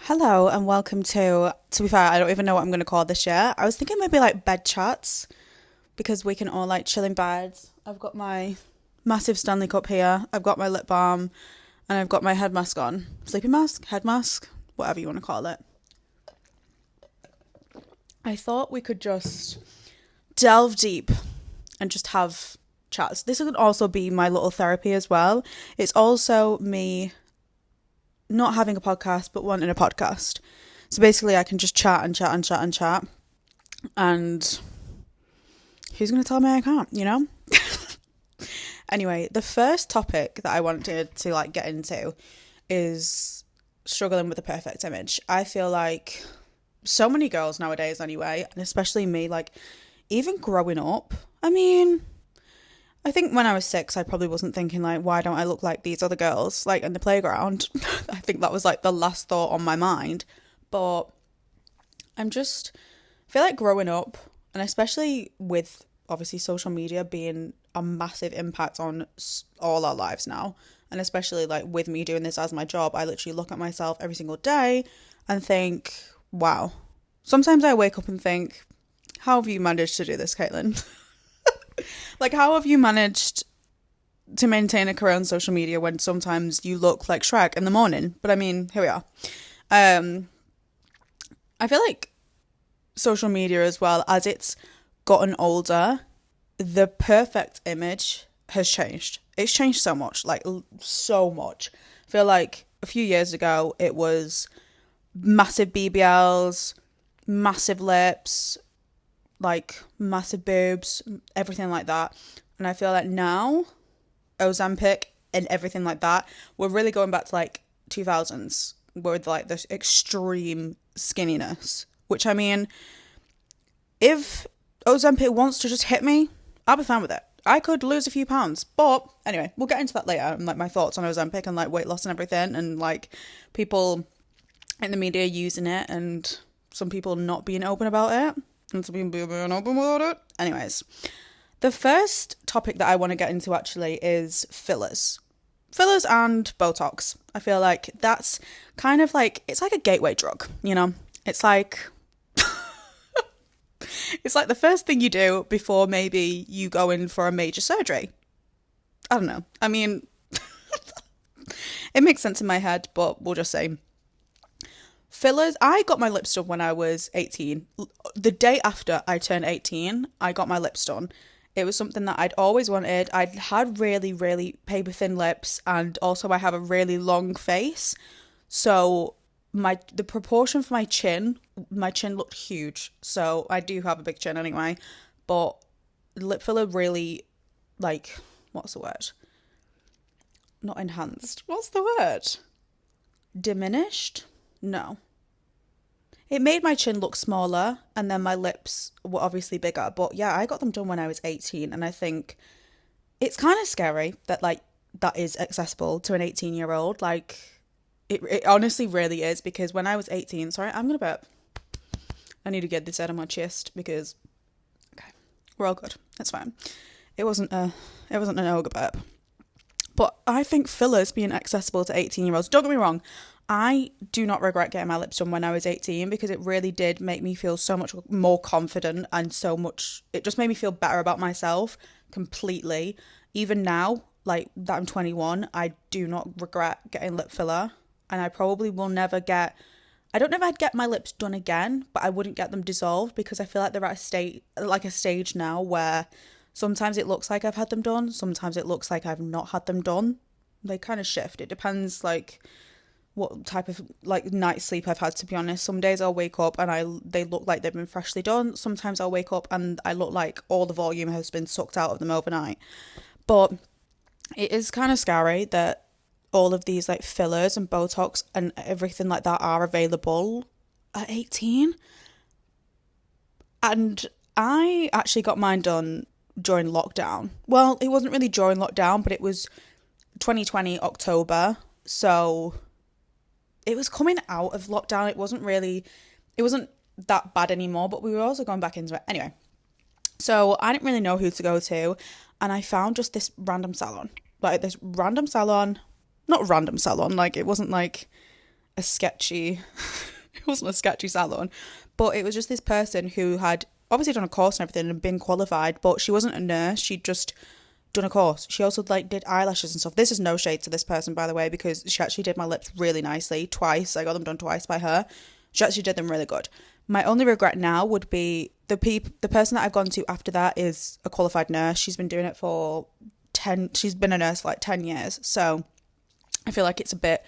Hello and welcome to be fair, I don't even know what I'm going to call this yet. I was thinking maybe like bed chats because we can all like chill in beds. I've got my massive Stanley cup here. I've got my lip balm and I've got my head mask on. Sleeping mask, head mask, whatever you want to call it. I thought we could just delve deep and just have chats. This could also be my little therapy as well. It's also me not having a podcast but wanting a podcast. So basically I can just chat and chat and chat and chat. And who's going to tell me I can't, you know? Anyway, the first topic that I wanted to like get into is struggling with the perfect image. I feel like so many girls nowadays anyway, and especially me, like even growing up, I think when I was 6, I probably wasn't thinking like, why don't I look like these other girls like in the playground? I think that was like the last thought on my mind. But I feel like growing up, and especially with obviously social media being a massive impact on all our lives now, and especially like with me doing this as my job, I literally look at myself every single day and think, wow. Sometimes I wake up and think, how have you managed to do this, Caitlin? Like, how have you managed to maintain a career on social media when sometimes you look like Shrek in the morning? But I mean, here we are. I feel like social media as well, as it's gotten older, the perfect image has changed. It's changed so much, like so much. I feel like a few years ago, it was massive BBLs, massive lips, like massive boobs, everything like that. And I feel like now Ozempic and everything like that, we're really going back to like 2000s with like this extreme skinniness, which I mean, if Ozempic wants to just hit me, I'll be fine with it. I could lose a few pounds, but anyway, we'll get into that later, and like my thoughts on Ozempic and like weight loss and everything, and like people in the media using it and some people not being open about it. And to be open about it. Anyways, the first topic that I want to get into actually is fillers. Fillers and Botox. I feel like that's kind of like, it's like a gateway drug, you know? It's like, it's like the first thing you do before maybe you go in for a major surgery. I don't know. I mean, it makes sense in my head, but we'll just say. Fillers, I got my lips done when I was 18. The day after I turned 18, I got my lips done. It was something that I'd always wanted. I'd had really, really paper thin lips, and also I have a really long face. So the proportion for my chin looked huge. So I do have a big chin anyway. But lip filler really, like, what's the word? Not enhanced. What's the word? Diminished? No. It made my chin look smaller, and then my lips were obviously bigger. But yeah, I got them done when I was 18, and I think it's kind of scary that like that is accessible to an 18-year-old. Like it honestly really is, because when I was 18, sorry, I'm gonna burp. I need to get this out of my chest because okay, we're all good. That's fine. It wasn't an ogre burp. But I think fillers being accessible to 18-year-olds, don't get me wrong, I do not regret getting my lips done when I was 18, because it really did make me feel so much more confident, and it just made me feel better about myself completely. Even now, like that I'm 21, I do not regret getting lip filler, and I probably will never I don't know if I'd get my lips done again, but I wouldn't get them dissolved, because I feel like they're at a stage now where sometimes it looks like I've had them done, sometimes it looks like I've not had them done. They kind of shift. It depends like what type of like night sleep I've had, to be honest. Some days I'll wake up and they look like they've been freshly done. Sometimes I'll wake up and I look like all the volume has been sucked out of them overnight. But it is kind of scary that all of these like fillers and Botox and everything like that are available at 18. And I actually got mine done during lockdown. Well, it wasn't really during lockdown, but it was 2020 October. So it was coming out of lockdown. It wasn't that bad anymore, but we were also going back into it. Anyway, so I didn't really know who to go to, and I found just this random salon. Like this random salon, not random salon, like it wasn't like a sketchy wasn't a sketchy salon, but it was just this person who had obviously done a course and everything and been qualified, but she wasn't a nurse. She'd just done a course. She also like did eyelashes and stuff. This is no shade to this person, by the way, because she actually did my lips really nicely twice. I got them done twice by her. She actually did them really good. My only regret now would be the person that I've gone to after that is a qualified nurse. She's been doing it for she's been a nurse for like 10 years. So I feel like it's a bit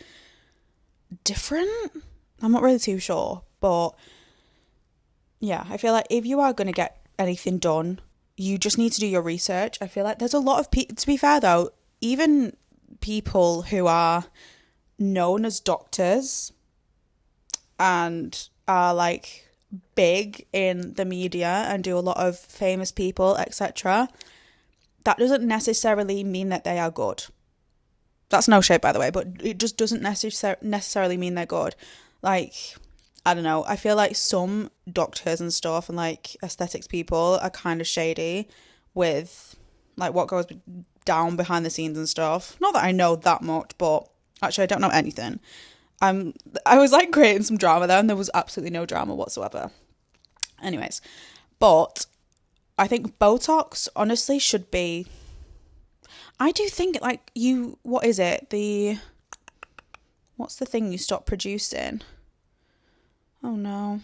different. I'm not really too sure, but yeah, I feel like if you are going to get anything done, you just need to do your research. I feel like there's a lot of people, to be fair though, even people who are known as doctors and are like big in the media and do a lot of famous people, etc., that doesn't necessarily mean that they are good. That's no shade, by the way, but it just doesn't necessarily mean they're good. Like, I don't know, I feel like some doctors and stuff and like aesthetics people are kind of shady with like what goes down behind the scenes and stuff. Not that I know that much, but actually I don't know anything. I was like creating some drama there and there was absolutely no drama whatsoever. Anyways, but I think Botox honestly should be, I do think like what is it? What's the thing you stop producing? Oh no.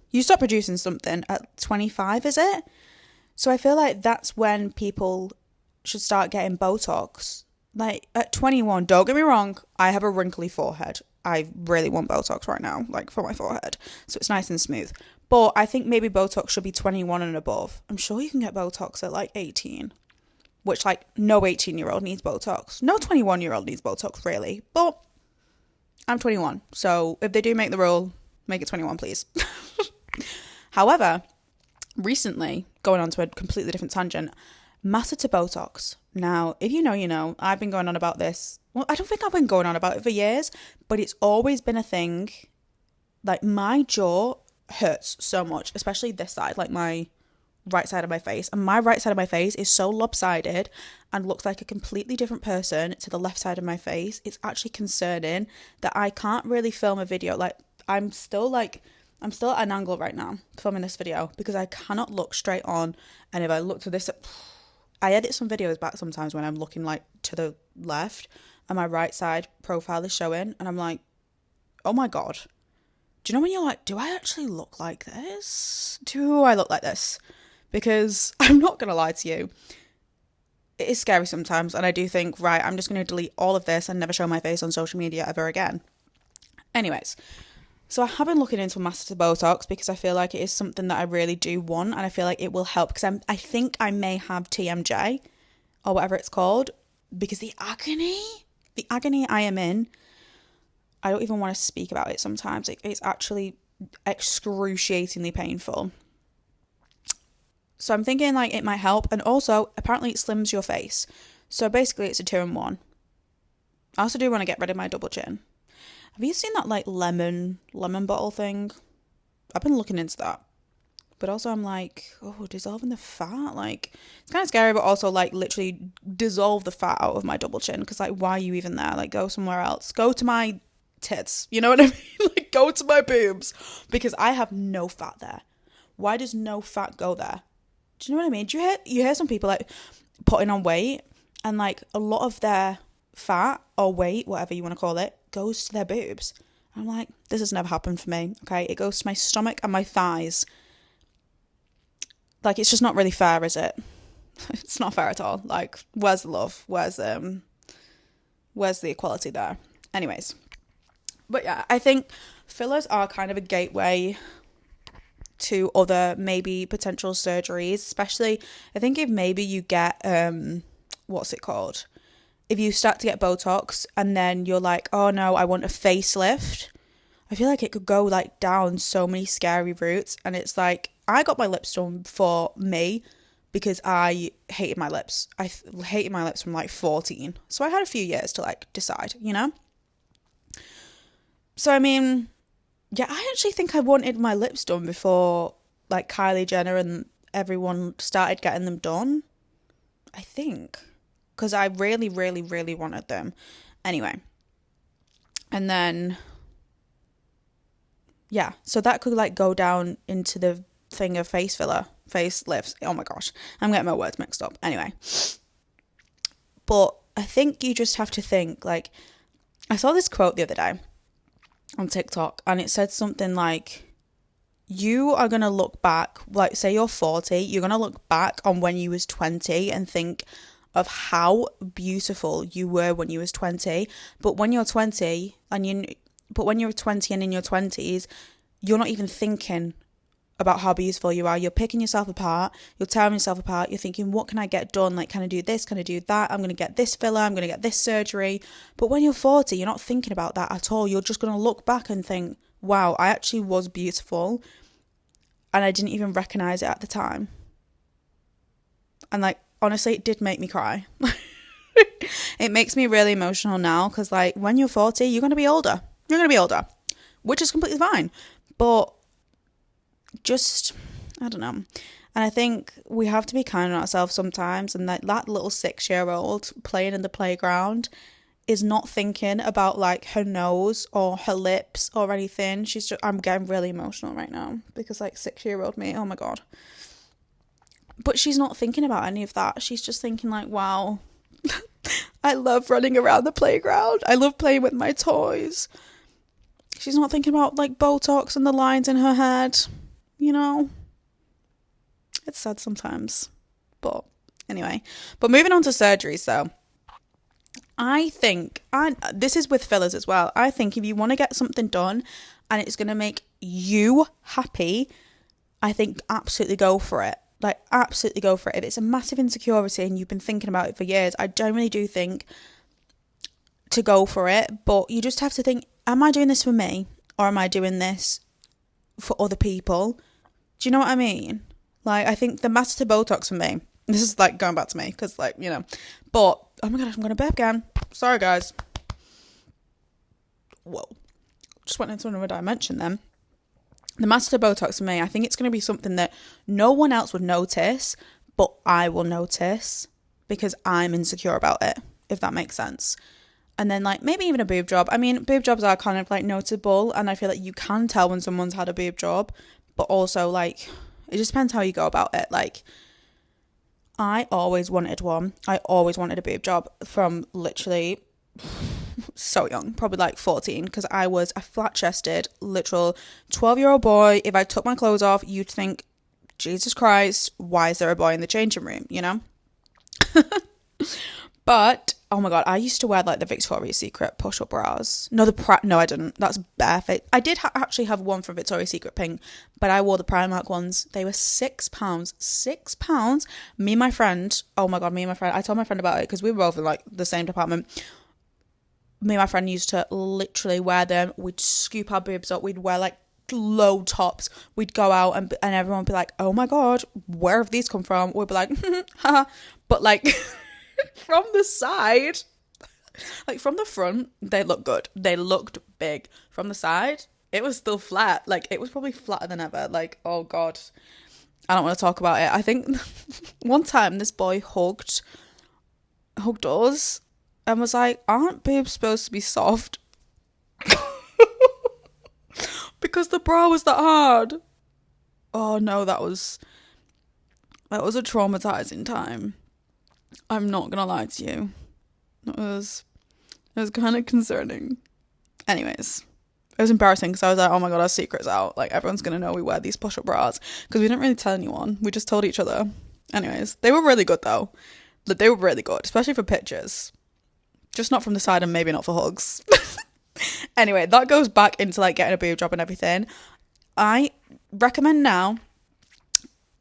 You stop producing something at 25, is it? So I feel like that's when people should start getting Botox. Like at 21, don't get me wrong, I have a wrinkly forehead. I really want Botox right now, like for my forehead. So it's nice and smooth. But I think maybe Botox should be 21 and above. I'm sure you can get Botox at like 18. Which like no 18-year-old needs Botox. No 21-year-old needs Botox really. But I'm 21. So if they do make the rule, make it 21 please. However, recently, going on to a completely different tangent, matter to Botox. Now, if you know, you know, I've been going on about this. Well, I don't think I've been going on about it for years, but it's always been a thing. Like my jaw hurts so much, especially this side, like my right side of my face. And my right side of my face is so lopsided and looks like a completely different person to the left side of my face. It's actually concerning that I can't really film a video. Like I'm still at an angle right now filming this video because I cannot look straight on. And if I look to this, I edit some videos back sometimes when I'm looking like to the left and my right side profile is showing and I'm like, oh my God. Do you know when you're like, do I actually look like this? Do I look like this? Because I'm not going to lie to you. It is scary sometimes. And I do think, right, I'm just going to delete all of this and never show my face on social media ever again. Anyways, so I have been looking into Master Botox because I feel like it is something that I really do want. And I feel like it will help because I think I may have TMJ or whatever it's called. Because the agony I am in, I don't even want to speak about it sometimes. It's actually excruciatingly painful. So I'm thinking like it might help. And also, apparently it slims your face. So basically it's a 2-in-1. I also do want to get rid of my double chin. Have you seen that like lemon bottle thing? I've been looking into that. But also I'm like, oh, dissolving the fat? Like, it's kind of scary, but also like literally dissolve the fat out of my double chin. Because like, why are you even there? Like, go somewhere else. Go to my tits. You know what I mean? Like, go to my boobs. Because I have no fat there. Why does no fat go there? Do you know what I mean? Do you hear some people like putting on weight and like a lot of their fat or weight, whatever you want to call it, goes to their boobs. I'm like, this has never happened for me. Okay, it goes to my stomach and my thighs. Like, it's just not really fair, is it? It's not fair at all. Like, where's the love? Where's the equality there? Anyways, but yeah, I think fillers are kind of a gateway to other maybe potential surgeries, especially I think if maybe you get what's it called, if you start to get Botox and then you're like, oh no, I want a facelift, I feel like it could go like down so many scary routes. And it's like, I got my lips done for me because I hated my lips. I hated my lips from like 14, so I had a few years to like decide, you know. So I mean, yeah, I actually think I wanted my lips done before like Kylie Jenner and everyone started getting them done. I think. Because I really, really, really wanted them. Anyway. And then, yeah, so that could like go down into the thing of face filler, facelifts. Oh my gosh, I'm getting my words mixed up. Anyway, but I think you just have to think, like, I saw this quote the other day on TikTok, and it said something like, you are going to look back, like, say you're 40, you're going to look back on when you was 20 and think of how beautiful you were when you was 20. But when you're 20 when you're 20 and in your 20s, you're not even thinking about how beautiful you are. You're picking yourself apart, you're tearing yourself apart, you're thinking, what can I get done? Like, can I do this? Can I do that? I'm going to get this filler, I'm going to get this surgery. But when you're 40, you're not thinking about that at all. You're just going to look back and think, wow, I actually was beautiful and I didn't even recognize it at the time. And like, honestly, it did make me cry. It makes me really emotional now, because like, when you're 40, you're going to be older, which is completely fine. But just, I don't know. And I think we have to be kind on ourselves sometimes, and that little 6-year-old playing in the playground is not thinking about like her nose or her lips or anything. I'm getting really emotional right now, because like 6-year-old me, oh my god. But she's not thinking about any of that. She's just thinking like, wow, I love running around the playground, I love playing with my toys. She's not thinking about like Botox and the lines in her head, you know. It's sad sometimes. But anyway, but moving on to surgeries though, I think, and this is with fillers as well, I think if you want to get something done and it's going to make you happy, I think absolutely go for it. Like, absolutely go for it. If it's a massive insecurity and you've been thinking about it for years, I generally do think to go for it. But you just have to think, am I doing this for me, or am I doing this for other people? Do you know what I mean? Like, I think the master Botox for me, this is like going back to me, because like, you know, but oh my god, I'm gonna burp again. Sorry guys. Whoa, just went into another dimension then. The master Botox for me, I think it's going to be something that no one else would notice, but I will notice, because I'm insecure about it, if that makes sense. And then like, maybe even a boob job. I mean, boob jobs are kind of like notable, and I feel like you can tell when someone's had a boob job, but also like, it just depends how you go about it. Like, I always wanted one. I always wanted a boob job from literally so young, probably like 14, because I was a flat-chested, literal 12-year-old boy. If I took my clothes off, you'd think, Jesus Christ, why is there a boy in the changing room, you know? But oh my god, I used to wear like the Victoria's Secret push-up bras. No, I didn't. That's barefaced. I did actually have one from Victoria's Secret pink, but I wore the Primark ones. They were £6. £6. Me and my friend. Oh my god, I told my friend about it, because we were both in like the same department. Me and my friend used to literally wear them. We'd scoop our boobs up. We'd wear like low tops. We'd go out and everyone would be like, oh my god, where have these come from? We'd be like, haha. But like, from the side, like from the front, they looked good. They looked big. From the side, it was still flat. Like, it was probably flatter than ever. Like, oh god, I don't want to talk about it. I think one time this boy hugged us and was like, aren't boobs supposed to be soft? Because the bra was that hard. Oh no, that was a traumatizing time. I'm not gonna lie to you. It was kind of concerning. Anyways, it was embarrassing, because I was like, oh my god, our secret's out. Like, everyone's gonna know we wear these push-up bras, because we didn't really tell anyone. We just told each other. Anyways, they were really good though. They were really good, especially for pictures. Just not from the side, and maybe not for hugs. Anyway, that goes back into like getting a boob job and everything. I recommend now,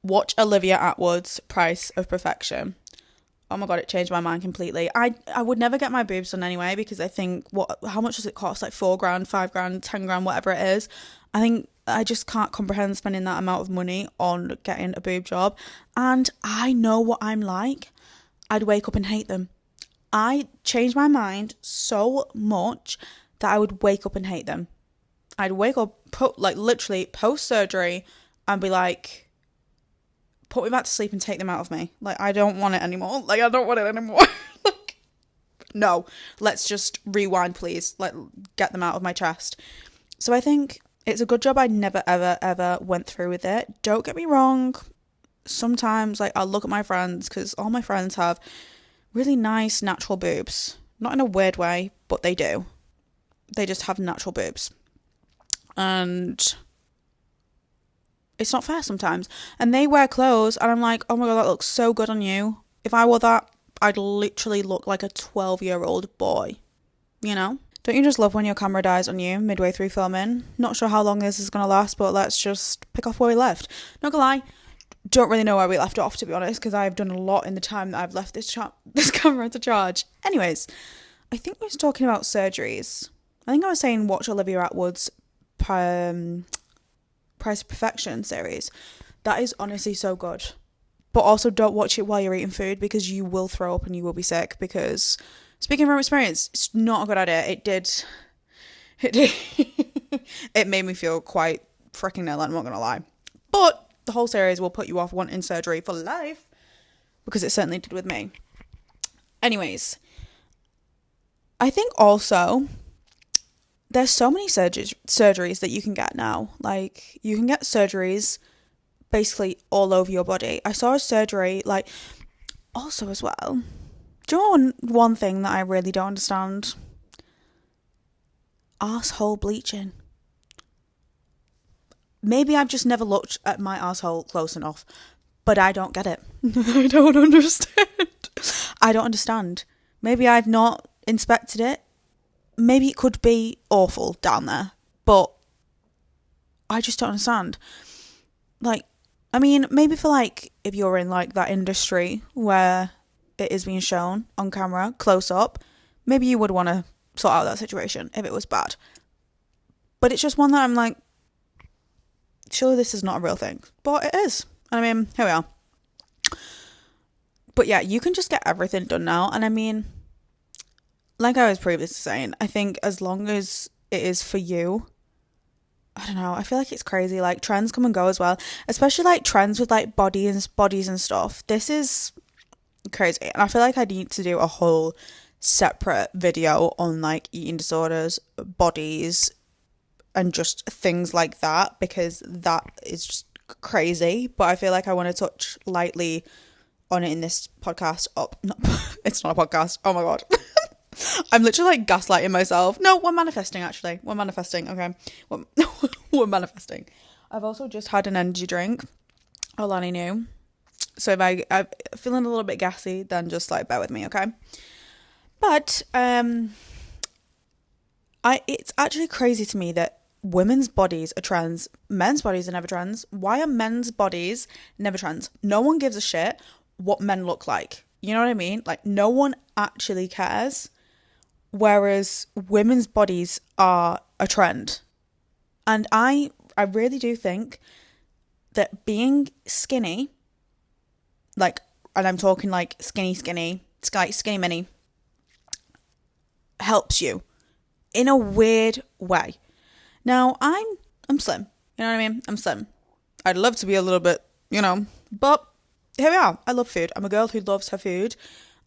watch Olivia Attwood's Price of Perfection. Oh my god, it changed my mind completely. I would never get my boobs done anyway, because I think, how much does it cost? Like £4, £5, £10, whatever it is. I think I just can't comprehend spending that amount of money on getting a boob job. And I know what I'm like. I'd wake up and hate them. I changed my mind so much that I would wake up and hate them. I'd wake up, literally post-surgery, and be like, put me back to sleep and take them out of me. Like, I don't want it anymore. Like, no, let's just rewind, please. Like, get them out of my chest. So I think It's a good job I never, ever, ever went through with it. Don't get me wrong. Sometimes, like, I'll look at my friends, because all my friends have really nice natural boobs. Not in a weird way, but they do. They just have natural boobs. And it's not fair sometimes. And they wear clothes, and I'm like, oh my God, that looks so good on you. If I wore that, I'd literally look like a 12-year-old boy. You know? Don't you just love when your camera dies on you midway through filming? Not sure how long this is going to last, but let's just pick off where we left. Not gonna lie, don't really know where we left off, to be honest, because I've done a lot in the time that I've left this camera to charge. Anyways, I think we was talking about surgeries. I think I was saying watch Olivia Attwood's Price of Perfection series. That is honestly so good. But also don't watch it while you're eating food, because you will throw up and you will be sick, because speaking from experience, it's not a good idea. It did. It made me feel quite freaking ill, I'm not going to lie. But the whole series will put you off wanting surgery for life, because it certainly did with me. Anyways, I think also there's so many surgeries that you can get now. Like, you can get surgeries basically all over your body. I saw a surgery, like, also as well. Do you know one thing that I really don't understand? Arsehole bleaching. Maybe I've just never looked at my arsehole close enough, but I don't get it. I don't understand. I don't understand. Maybe I've not inspected it. Maybe it could be awful down there, but I just don't understand. Like, I mean, maybe for, like, if you're in, like, that industry where it is being shown on camera, close up, maybe you would want to sort out that situation if it was bad. But it's just one that I'm like, surely this is not a real thing. But it is. And I mean, here we are. But yeah, you can just get everything done now. And I mean, like I was previously saying, I think as long as it is for you, I don't know, I feel like it's crazy. Like, trends come and go as well. Especially, like, trends with, like, bodies and stuff. This is crazy. And I feel like I need to do a whole separate video on, like, eating disorders, bodies, and just things like that, because that is just crazy. But I feel like I want to touch lightly on it in this podcast. It's not a podcast. Oh my God. I'm literally, like, gaslighting myself. No, we're manifesting, actually. We're manifesting, okay? We're manifesting. I've also just had an energy drink. Alani knew. So if I'm feeling a little bit gassy, then just, like, bear with me, okay? But it's actually crazy to me that women's bodies are trans, men's bodies are never trans. Why are men's bodies never trans? No one gives a shit what men look like. You know what I mean? Like, no one actually cares. Whereas women's bodies are a trend. And I really do think that being skinny, like, and I'm talking like skinny, it's like skinny mini, helps you in a weird way. Now, I'm slim. You know what I mean? I'm slim. I'd love to be a little bit, but here we are. I love food. I'm a girl who loves her food.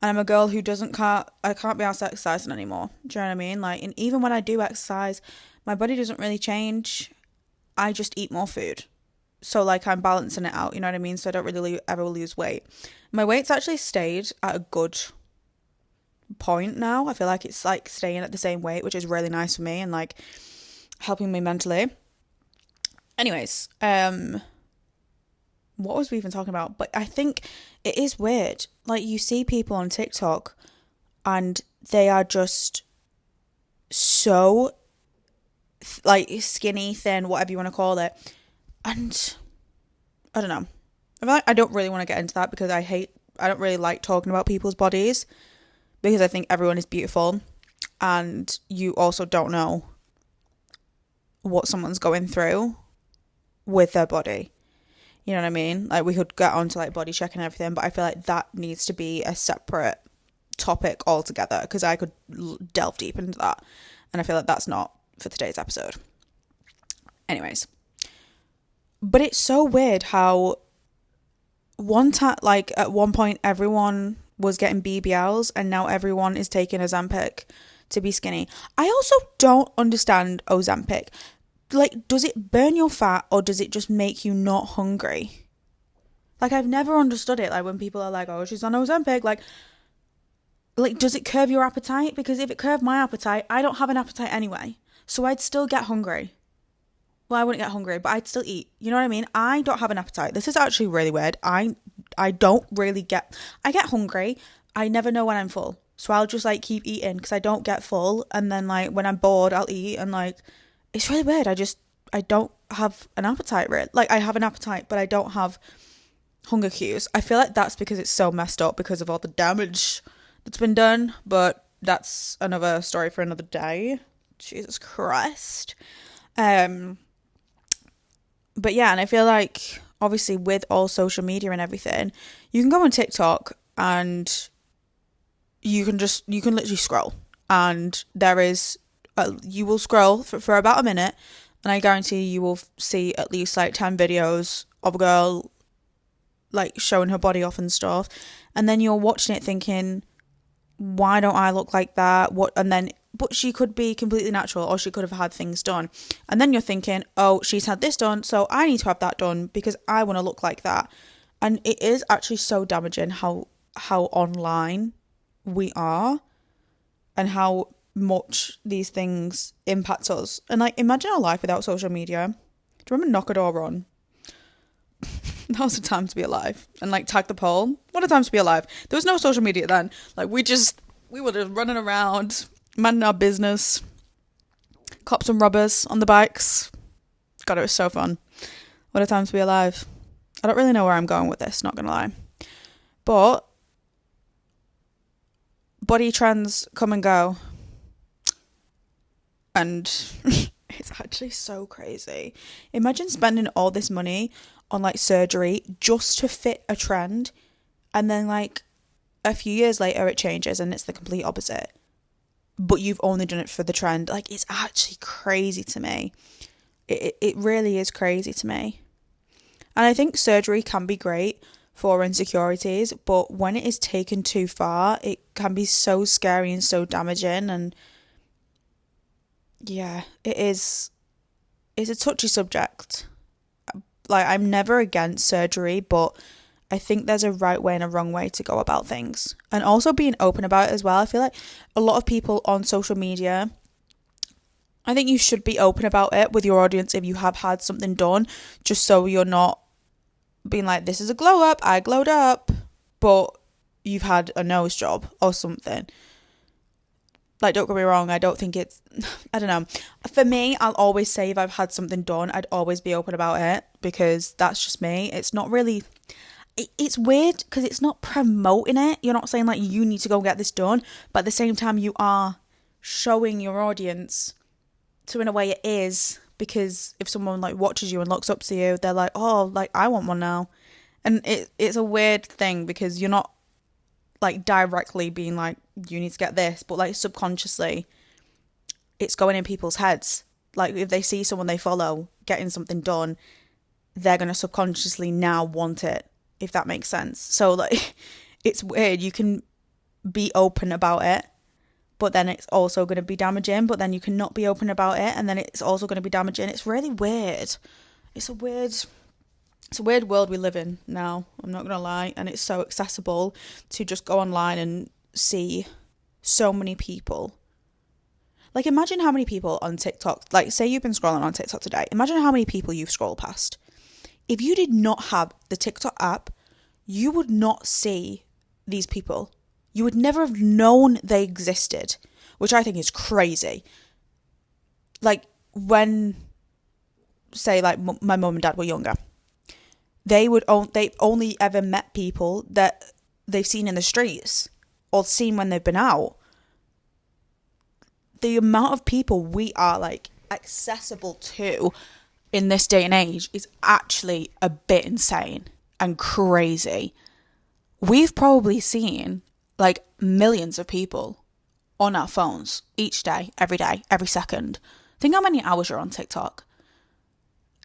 And I'm a girl who I can't be asked exercising anymore. Do you know what I mean? Like, and even when I do exercise, my body doesn't really change. I just eat more food. So, like, I'm balancing it out, you know what I mean? So I don't really ever lose weight. My weight's actually stayed at a good point now. I feel like it's, like, staying at the same weight, which is really nice for me and, like, helping me mentally. Anyways, what was we even talking about? But I think it is weird. Like, you see people on TikTok and they are just so, like, skinny, thin, whatever you want to call it. And I don't know. I don't really want to get into that, because I don't really like talking about people's bodies, because I think everyone is beautiful and you also don't know what someone's going through with their body. You know what I mean? Like, we could get onto, like, body check and everything, but I feel like that needs to be a separate topic altogether, because I could delve deep into that. And I feel like that's not for today's episode. Anyways. But it's so weird how at one point everyone was getting BBLs and now everyone is taking Ozempic to be skinny. I also don't understand Ozempic. like, does it burn your fat or does it just make you not hungry? Like, I've never understood it. Like, when people are like, oh, she's on Ozempic, like, does it curb your appetite? Because if it curbed my appetite, I don't have an appetite anyway. So I'd still get hungry. Well, I wouldn't get hungry, but I'd still eat. You know what I mean? I don't have an appetite. This is actually really weird. I don't really I get hungry. I never know when I'm full. So I'll just like keep eating because I don't get full. And then like when I'm bored, I'll eat. And like, it's really weird. I don't have an appetite, really. Like, I have an appetite, but I don't have hunger cues. I feel like that's because it's so messed up because of all the damage that's been done. But that's another story for another day. Jesus Christ. But yeah, and I feel like obviously with all social media and everything, you can go on TikTok and you can literally scroll, and you will scroll for about a minute, and I guarantee you will see at least like 10 videos of a girl like showing her body off and stuff, and then you're watching it thinking, why don't I look like that? But she could be completely natural, or she could have had things done. And then you're thinking, oh, she's had this done, so I need to have that done because I want to look like that. And it is actually so damaging how online we are and how much these things impact us. And like, imagine our life without social media. Do you remember Knock a Door Run? That was a time to be alive. And like, Tag the Pole. What a time to be alive. There was no social media then. Like, we were just running around, minding our business. Cops and robbers on the bikes. God, it was so fun. What a time to be alive. I don't really know where I'm going with this, not gonna lie. But body trends come and go. And it's actually so crazy. Imagine spending all this money on like surgery just to fit a trend, and then like a few years later it changes and it's the complete opposite, but you've only done it for the trend. Like, it's actually crazy to me. It really is crazy to me. And I think surgery can be great for insecurities, but when it is taken too far, it can be so scary and so damaging. And yeah, it's a touchy subject. Like, I'm never against surgery, but I think there's a right way and a wrong way to go about things. And also being open about it as well. I feel like a lot of people on social media, I think you should be open about it with your audience if you have had something done, just so you're not being like, this is a glow up, I glowed up, but you've had a nose job or something. Like, don't get me wrong, I don't think it's, I don't know. For me, I'll always say if I've had something done, I'd always be open about it, because that's just me. It's not really, it's weird because it's not promoting it. You're not saying like, you need to go get this done, but at the same time you are showing your audience to, in a way, it is, because if someone like watches you and looks up to you, they're like, oh, like, I want one now. And it's a weird thing because you're not like directly being like, you need to get this, but like subconsciously it's going in people's heads. Like, if they see someone they follow getting something done, they're going to subconsciously now want it, if that makes sense. So like, it's weird. You can be open about it, but then it's also going to be damaging, but then you cannot be open about it, and then it's also going to be damaging. It's really weird. It's a weird world we live in now, I'm not going to lie, and it's so accessible to just go online and see so many people. Like, imagine how many people on TikTok, like, say you've been scrolling on TikTok today, imagine how many people you've scrolled past. If you did not have the TikTok app, you would not see these people. You would never have known they existed, which I think is crazy. Like, when, say, like, my mum and dad were younger, they've only ever met people that they've seen in the streets or seen when they've been out. The amount of people we are like accessible to in this day and age is actually a bit insane and crazy. We've probably seen like millions of people on our phones each day, every second. Think how many hours you're on TikTok.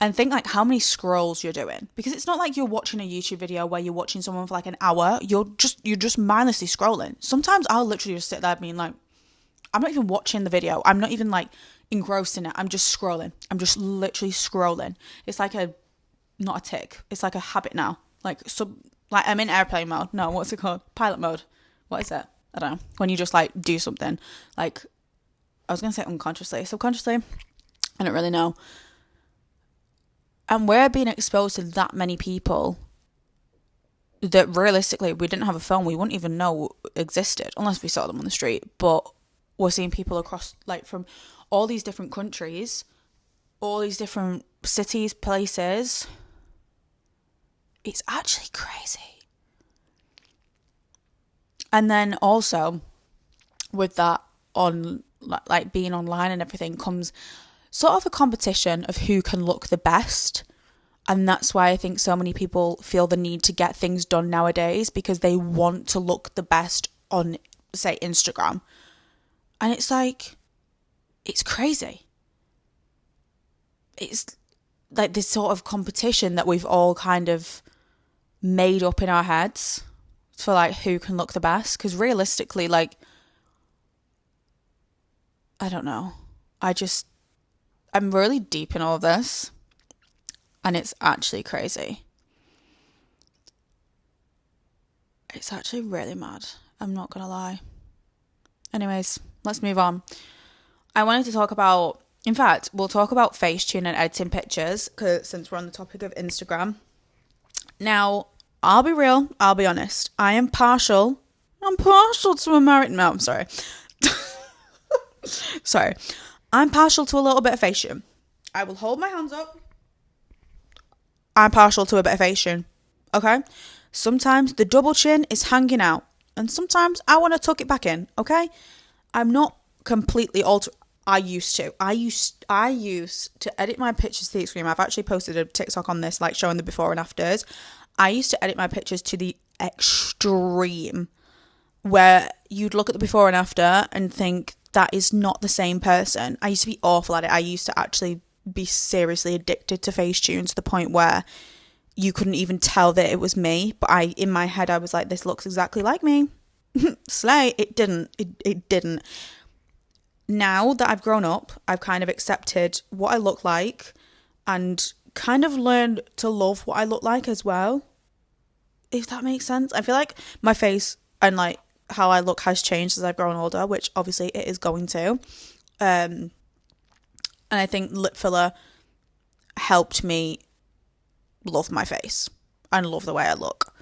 And think like how many scrolls you're doing. Because it's not like you're watching a YouTube video where you're watching someone for like an hour. You're just mindlessly scrolling. Sometimes I'll literally just sit there being like, I'm not even watching the video. I'm not even like engrossed in it. I'm just scrolling. I'm just literally scrolling. It's like not a tick. It's like a habit now. Like I'm in airplane mode. No, what's it called? Pilot mode. What is it? I don't know. When you just like do something, like I was gonna say unconsciously, subconsciously. I don't really know. And we're being exposed to that many people that realistically, we didn't have a phone, we wouldn't even know existed unless we saw them on the street. But we're seeing people across, like, from all these different countries, all these different cities, places. It's actually crazy. And then also with that, on like being online and everything, comes sort of a competition of who can look the best. And that's why I think so many people feel the need to get things done nowadays, because they want to look the best on, say, Instagram. And it's like, it's crazy. It's like this sort of competition that we've all kind of made up in our heads for like who can look the best. Because realistically, like, I don't know. I'm really deep in all of this. And it's actually crazy. It's actually really mad. I'm not going to lie. Anyways, let's move on. I wanted to talk about, in fact, we'll talk about Facetune and editing pictures, since we're on the topic of Instagram. Now, I'll be real, I'll be honest. I'm partial to a married, no, I'm sorry. Sorry. I'm partial to a little bit of Facetune. I will hold my hands up. I'm partial to a bit of Facetune. Okay? Sometimes the double chin is hanging out. And sometimes I want to tuck it back in. Okay? I'm not completely altered. I used to edit my pictures to the extreme. I've actually posted a TikTok on this, like showing the before and afters. I used to edit my pictures to the extreme, where you'd look at the before and after and think that is not the same person. I used to be awful at it. I used to actually be seriously addicted to Facetune to the point where you couldn't even tell that it was me. But in my head, I was like, this looks exactly like me. Slay. It didn't. It didn't. Now that I've grown up, I've kind of accepted what I look like and kind of learned to love what I look like as well. If that makes sense. I feel like my face and like how I look has changed as I've grown older, which obviously it is going to. And I think lip filler helped me love my face and love the way I look.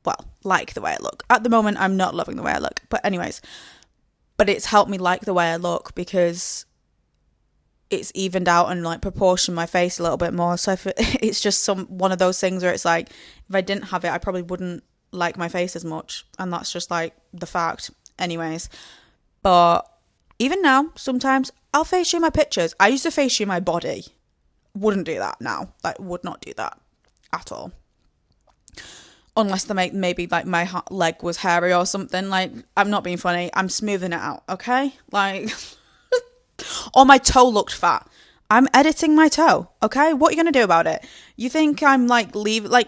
Well, like the way I look. At the moment, I'm not loving the way I look. But anyways, but it's helped me like the way I look because it's evened out and like proportioned my face a little bit more. So it's just one of those things where it's like, if I didn't have it, I probably wouldn't like my face as much. And that's just like the fact. Anyways, but even now, sometimes I'll Facetune my pictures. I used to Facetune my body. Wouldn't do that now. Like, would not do that at all. Unless maybe like my leg was hairy or something. Like, I'm not being funny. I'm smoothing it out, okay? Like, or my toe looked fat. I'm editing my toe, okay? What are you going to do about it? You think I'm like,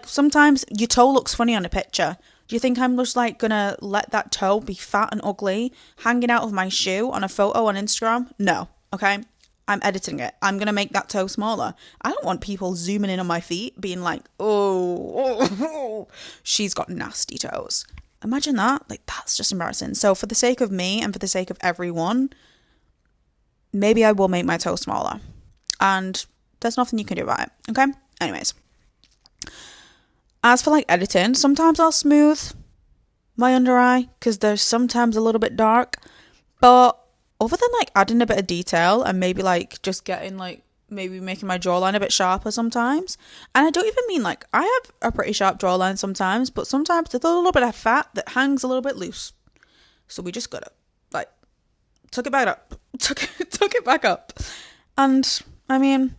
sometimes your toe looks funny on a picture. Do you think I'm just like going to let that toe be fat and ugly hanging out of my shoe on a photo on Instagram? No, okay? I'm editing it. I'm going to make that toe smaller. I don't want people zooming in on my feet being like, oh, she's got nasty toes. Imagine that. Like, that's just embarrassing. So for the sake of me and for the sake of everyone, maybe I will make my toe smaller. And there's nothing you can do about it. Okay? Anyways. As for like editing, sometimes I'll smooth my under eye because they're sometimes a little bit dark. But other than like adding a bit of detail and maybe like just getting like maybe making my jawline a bit sharper sometimes. And I don't even mean like I have a pretty sharp jawline sometimes, but sometimes there's a little bit of fat that hangs a little bit loose. So we just gotta like tuck it back up. Tuck it back up. And I mean,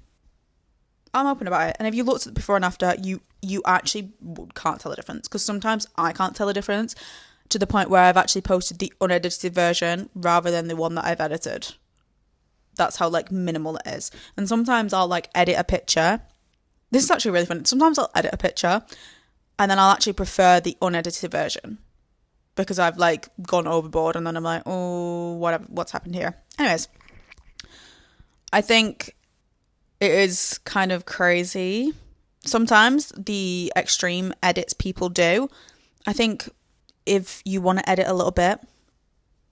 I'm open about it. And if you looked at the before and after, you actually can't tell the difference. Because sometimes I can't tell the difference to the point where I've actually posted the unedited version rather than the one that I've edited. That's how like minimal it is. And sometimes I'll like edit a picture. This is actually really funny. Sometimes I'll edit a picture and then I'll actually prefer the unedited version. because I've like gone overboard and then I'm like, oh, what's happened here? Anyways, I think it is kind of crazy sometimes the extreme edits people do. I think if you want to edit a little bit,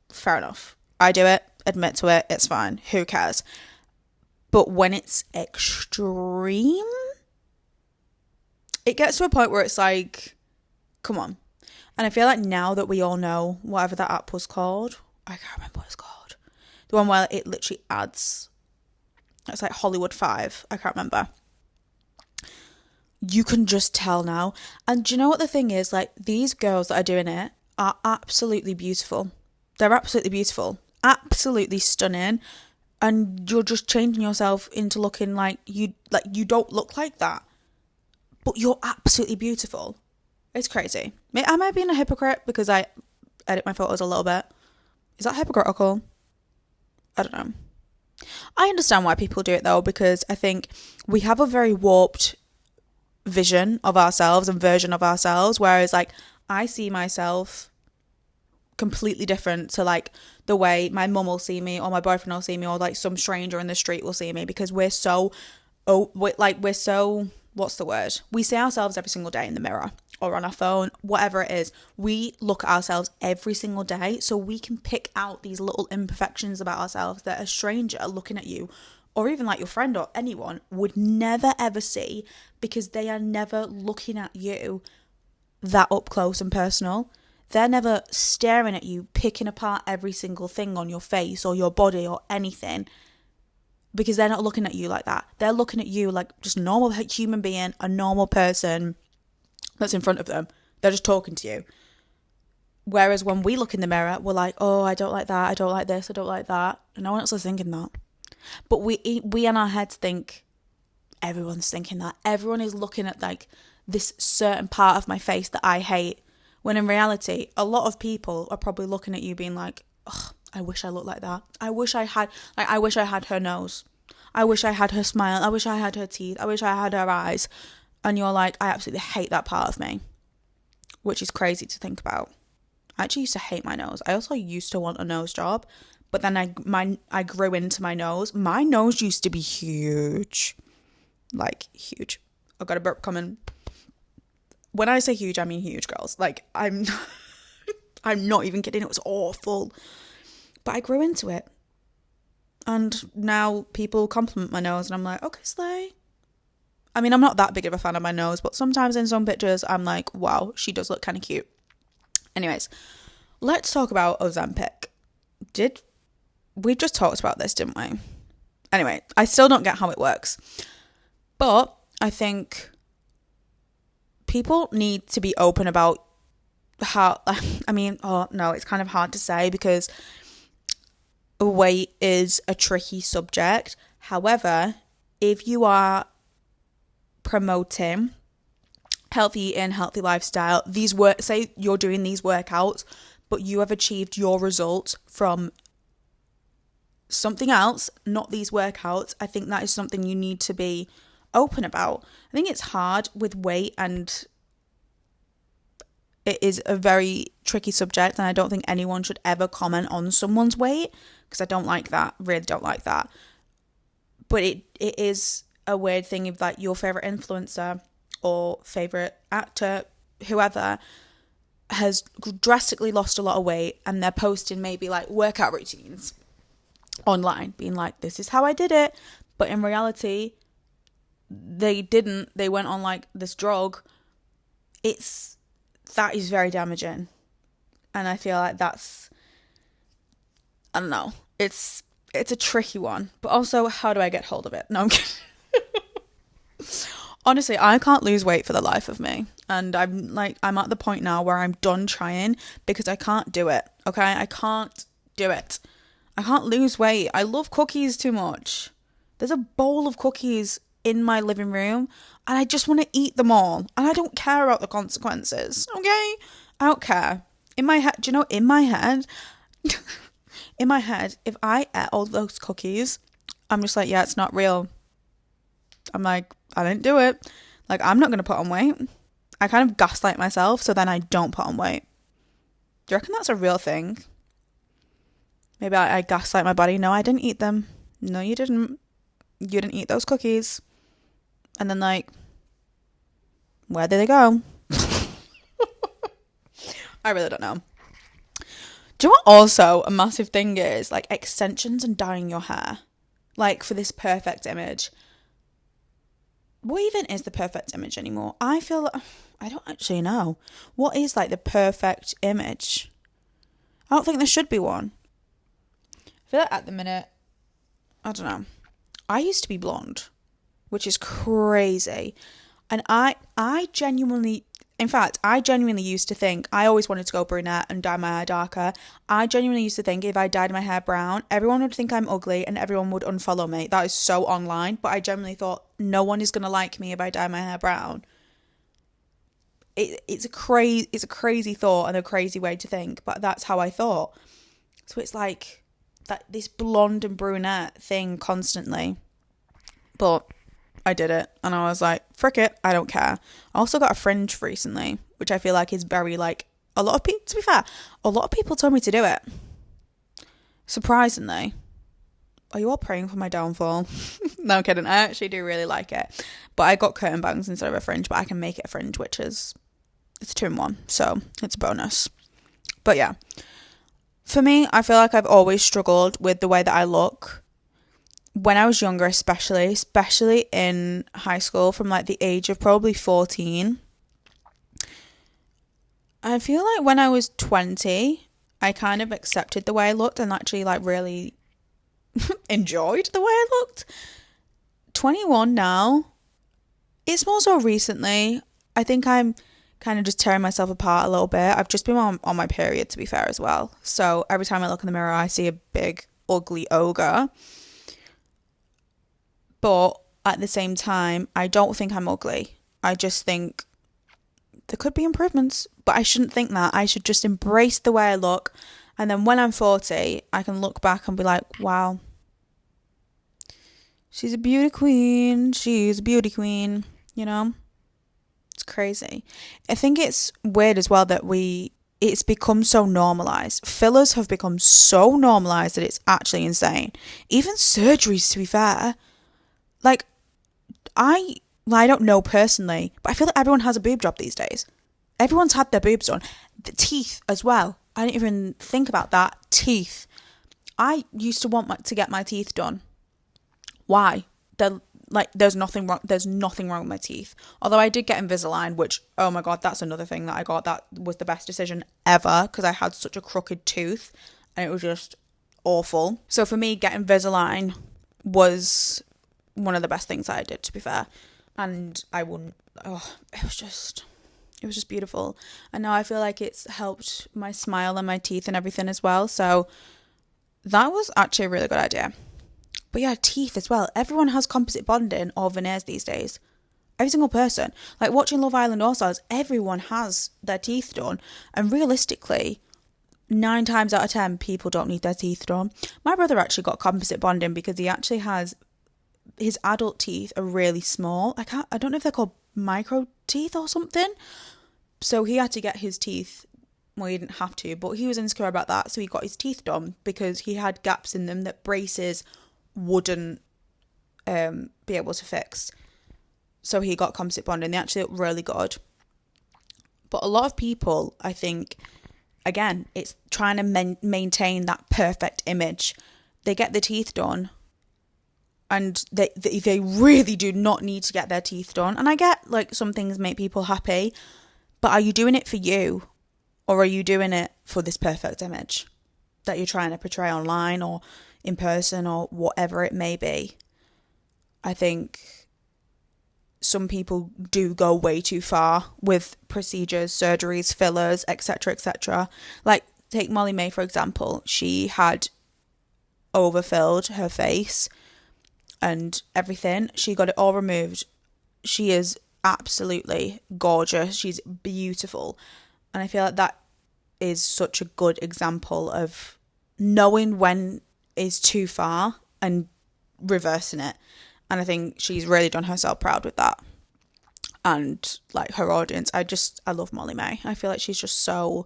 fair enough. I do it, admit to it, it's fine. Who cares? But when it's extreme, it gets to a point where it's like, come on. And I feel like now that we all know whatever that app was called, I can't remember what it's called. The one where it literally adds, it's like Hollywood 5, I can't remember. You can just tell now. And do you know what the thing is? Like, these girls that are doing it are absolutely beautiful. They're absolutely beautiful. Absolutely stunning. And you're just changing yourself into looking like you don't look like that. But you're absolutely beautiful. It's crazy. Am I being a hypocrite because I edit my photos a little bit? Is that hypocritical? I don't know. I understand why people do it though, because I think we have a very warped vision of ourselves and version of ourselves, whereas like I see myself completely different to like the way my mum will see me or my boyfriend will see me or like some stranger in the street will see me, because we're so what's the word? We see ourselves every single day in the mirror or on our phone, whatever it is. We look at ourselves every single day, so we can pick out these little imperfections about ourselves that a stranger looking at you or even like your friend or anyone would never ever see, because they are never looking at you that up close and personal. They're never staring at you, picking apart every single thing on your face or your body or anything, because they're not looking at you like that. They're looking at you like just a normal human being, a normal person that's in front of them. They're just talking to you. Whereas when we look in the mirror, we're like, oh, I don't like that, I don't like this, I don't like that. And no one else is thinking that. But we in our heads think everyone's thinking that. Everyone is looking at like this certain part of my face that I hate. When in reality, a lot of people are probably looking at you being like, oh, I wish I looked like that. I wish I had her nose. I wish I had her smile. I wish I had her teeth. I wish I had her eyes. And you're like, I absolutely hate that part of me. Which is crazy to think about. I actually used to hate my nose. I also used to want a nose job. But then I grew into my nose. My nose used to be huge. Like, huge. I've got a burp coming. When I say huge, I mean huge, girls. Like, I'm not even kidding. It was awful. But I grew into it. And now people compliment my nose and I'm like, okay, slay. I mean, I'm not that big of a fan of my nose, but sometimes in some pictures I'm like, wow, she does look kind of cute. Anyways, let's talk about Ozempic. We just talked about this, didn't we? Anyway, I still don't get how it works. But I think people need to be open about how, it's kind of hard to say because weight is a tricky subject. However, if you are promoting healthy eating, healthy lifestyle, say you're doing these workouts, but you have achieved your results from something else, not these workouts, I think that is something you need to be open about. I think it's hard with weight, and it is a very tricky subject, and I don't think anyone should ever comment on someone's weight because I don't like that, really don't like that. But it is a weird thing if like your favorite influencer or favorite actor, whoever, has drastically lost a lot of weight and they're posting maybe like workout routines online being like, this is how I did it, but in reality they didn't. They went on like this drug. That is very damaging, and I feel like that's, I don't know, it's a tricky one. But also, how do I get hold of it? No, I'm kidding. Honestly, I can't lose weight for the life of me. And I'm at the point now where I'm done trying because I can't do it. Okay? I can't do it. I can't lose weight. I love cookies too much. There's a bowl of cookies in my living room and I just want to eat them all. And I don't care about the consequences. Okay? I don't care. In my head, if I ate all those cookies, I'm just like, yeah, it's not real. I'm like, I didn't do it. Like, I'm not going to put on weight. I kind of gaslight myself so then I don't put on weight. Do you reckon that's a real thing? Maybe I gaslight my body. No, I didn't eat them. No, you didn't. You didn't eat those cookies. And then, like, where did they go? I really don't know. Do you know what also a massive thing is? Like, extensions and dyeing your hair. Like, for this perfect image. What even is the perfect image anymore? I feel like, I don't actually know. What is, like, the perfect image? I don't think there should be one. I feel like at the minute, I don't know. I used to be blonde, which is crazy. And I genuinely, in fact, I genuinely used to think, I always wanted to go brunette and dye my hair darker. I genuinely used to think if I dyed my hair brown, everyone would think I'm ugly and everyone would unfollow me. That is so online, but I genuinely thought no one is going to like me if I dye my hair brown. It's a crazy thought and a crazy way to think, but that's how I thought. So it's like that this blonde and brunette thing constantly. But I did it and I was like, frick it, I don't care. I also got a fringe recently, which I feel like is very like, a lot of people, to be fair, a lot of people told me to do it. Surprisingly. Are you all praying for my downfall? No, I'm kidding. I actually do really like it. But I got curtain bangs instead of a fringe, but I can make it a fringe, which is, it's 2-in-1. So it's a bonus. But yeah. For me, I feel like I've always struggled with the way that I look. When I was younger, especially in high school, from like the age of probably 14. I feel like when I was 20, I kind of accepted the way I looked and actually like really enjoyed the way I looked. 21 now, it's more so recently. I think I'm kind of just tearing myself apart a little bit. I've just been on my period, to be fair, as well. So every time I look in the mirror, I see a big, ugly ogre. But at the same time, I don't think I'm ugly. I just think there could be improvements, but I shouldn't think that. I should just embrace the way I look. And then when I'm 40, I can look back and be like, wow, she's a beauty queen. She's a beauty queen, you know? It's crazy. I think it's weird as well that it's become so normalised. Fillers have become so normalised that it's actually insane. Even surgeries, to be fair. Like, I don't know personally, but I feel like everyone has a boob job these days. Everyone's had their boobs done. The teeth as well. I didn't even think about that. Teeth. I used to want to get my teeth done. Why? There's nothing wrong. There's nothing wrong with my teeth. Although I did get Invisalign, which, oh my God, that's another thing that I got. That was the best decision ever because I had such a crooked tooth and it was just awful. So for me, getting Invisalign was one of the best things that I did, to be fair. And it was just beautiful. And now I feel like it's helped my smile and my teeth and everything as well. So that was actually a really good idea. But yeah, teeth as well. Everyone has composite bonding or veneers these days. Every single person. Like watching Love Island All Stars, everyone has their teeth done. And realistically, 9 times out of 10, people don't need their teeth done. My brother actually got composite bonding because he actually has, his adult teeth are really small. I don't know if they're called micro teeth or something. So he had to get his teeth, well, he didn't have to, but he was insecure about that. So he got his teeth done because he had gaps in them that braces wouldn't be able to fix. So he got composite bonding. They actually look really good. But a lot of people, I think, again, it's trying to maintain that perfect image. They get the teeth done and they really do not need to get their teeth done. And I get, like, some things make people happy, but are you doing it for you? Or are you doing it for this perfect image that you're trying to portray online or in person or whatever it may be? I think some people do go way too far with procedures, surgeries, fillers, etc., etc. Like, take Molly May, for example. She had overfilled her face and everything. She got it all removed. She is absolutely gorgeous. She's beautiful. And I feel like that is such a good example of knowing when is too far and reversing it. And I think she's really done herself proud with that. And like her audience, I love Molly May. I feel like she's just so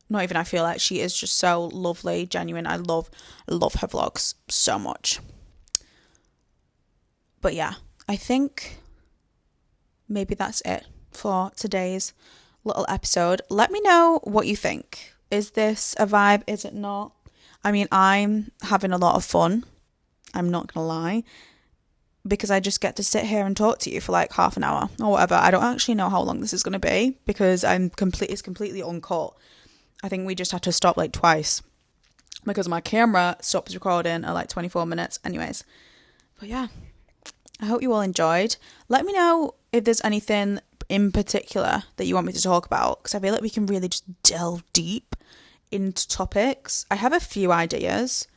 not even I feel like, she is just so lovely, genuine. I love her vlogs so much. But yeah, I think maybe that's it for today's little episode. Let me know what you think. Is this a vibe? Is it not? I mean, I'm having a lot of fun. I'm not gonna lie, because I just get to sit here and talk to you for like half an hour or whatever. I don't actually know how long this is gonna be because it's completely uncut. I think we just had to stop like twice because my camera stops recording at like 24 minutes. Anyways, but yeah, I hope you all enjoyed. Let me know if there's anything in particular that you want me to talk about, because I feel like we can really just delve deep into topics. I have a few ideas,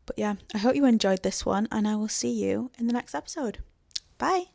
but yeah, I hope you enjoyed this one, and I will see you in the next episode. Bye.